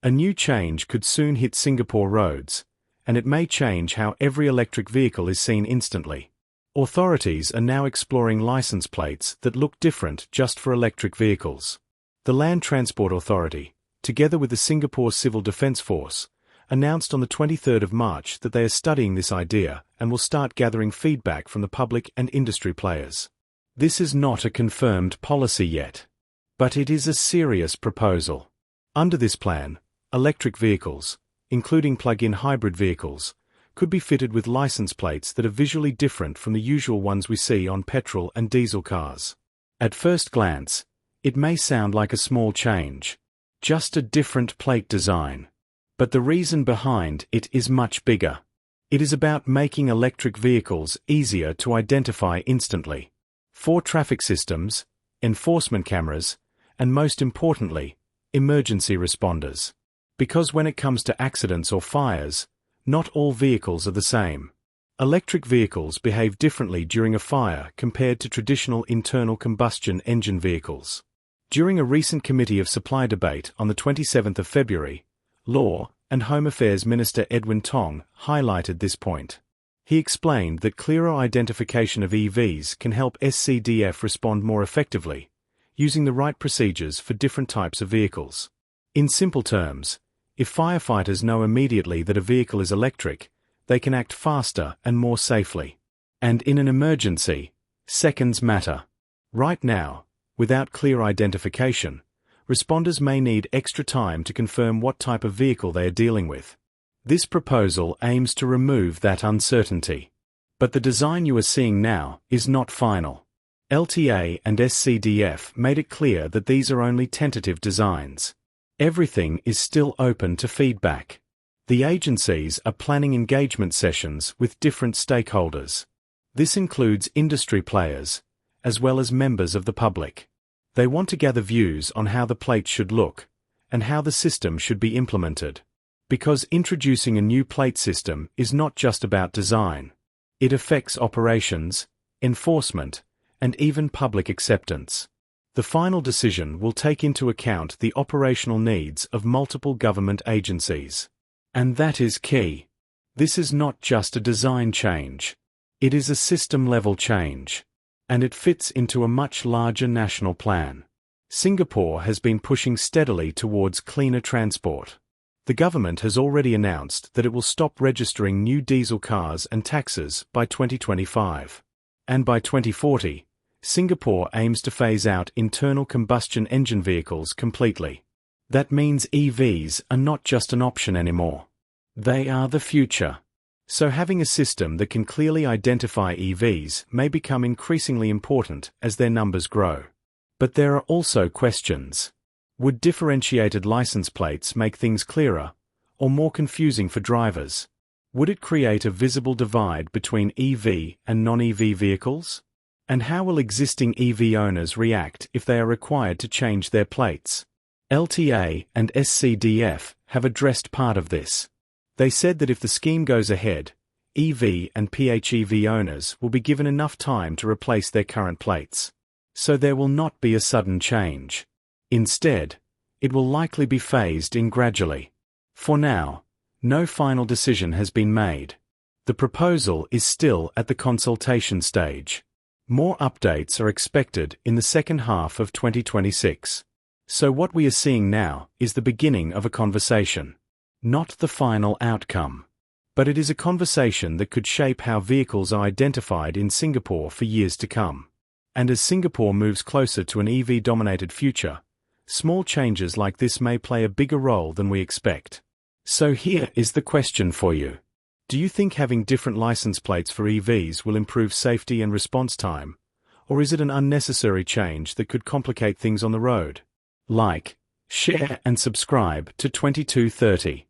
A new change could soon hit Singapore roads, and it may change how every electric vehicle is seen instantly. Authorities are now exploring license plates that look different just for electric vehicles. The Land Transport Authority, together with the Singapore Civil Defence Force, announced on the 23rd of March that they are studying this idea and will start gathering feedback from the public and industry players. This is not a confirmed policy yet, but it is a serious proposal. Under this plan, electric vehicles, including plug-in hybrid vehicles, could be fitted with license plates that are visually different from the usual ones we see on petrol and diesel cars. At first glance, it may sound like a small change, just a different plate design. But the reason behind it is much bigger. It is about making electric vehicles easier to identify instantly. For traffic systems, enforcement cameras, and most importantly, emergency responders. Because when it comes to accidents or fires, not all vehicles are the same. Electric vehicles behave differently during a fire compared to traditional internal combustion engine vehicles. During a recent Committee of Supply debate on the 27th of February, Law and Home Affairs Minister Edwin Tong highlighted this point. He explained that clearer identification of EVs can help SCDF respond more effectively, using the right procedures for different types of vehicles. In simple terms, if firefighters know immediately that a vehicle is electric, they can act faster and more safely. And in an emergency, seconds matter. Right now, without clear identification, responders may need extra time to confirm what type of vehicle they are dealing with. This proposal aims to remove that uncertainty. But the design you are seeing now is not final. LTA and SCDF made it clear that these are only tentative designs. Everything is still open to feedback. The agencies are planning engagement sessions with different stakeholders. This includes industry players, as well as members of the public. They want to gather views on how the plate should look, and how the system should be implemented. Because introducing a new plate system is not just about design. It affects operations, enforcement, and even public acceptance. The final decision will take into account the operational needs of multiple government agencies. And that is key. This is not just a design change. It is a system-level change. And it fits into a much larger national plan. Singapore has been pushing steadily towards cleaner transport. The government has already announced that it will stop registering new diesel cars and taxis by 2025. And by 2040, Singapore aims to phase out internal combustion engine vehicles completely. That means EVs are not just an option anymore. They are the future. So having a system that can clearly identify EVs may become increasingly important as their numbers grow. But there are also questions. Would differentiated license plates make things clearer, or more confusing for drivers? Would it create a visible divide between EV and non-EV vehicles? And how will existing EV owners react if they are required to change their plates? LTA and SCDF have addressed part of this. They said that if the scheme goes ahead, EV and PHEV owners will be given enough time to replace their current plates. So there will not be a sudden change. Instead, it will likely be phased in gradually. For now, no final decision has been made. The proposal is still at the consultation stage. More updates are expected in the second half of 2026. So what we are seeing now is the beginning of a conversation. Not the final outcome. But it is a conversation that could shape how vehicles are identified in Singapore for years to come. And as Singapore moves closer to an EV-dominated future, small changes like this may play a bigger role than we expect. So here is the question for you. Do you think having different license plates for EVs will improve safety and response time? Or is it an unnecessary change that could complicate things on the road? Like, share and subscribe to 2230.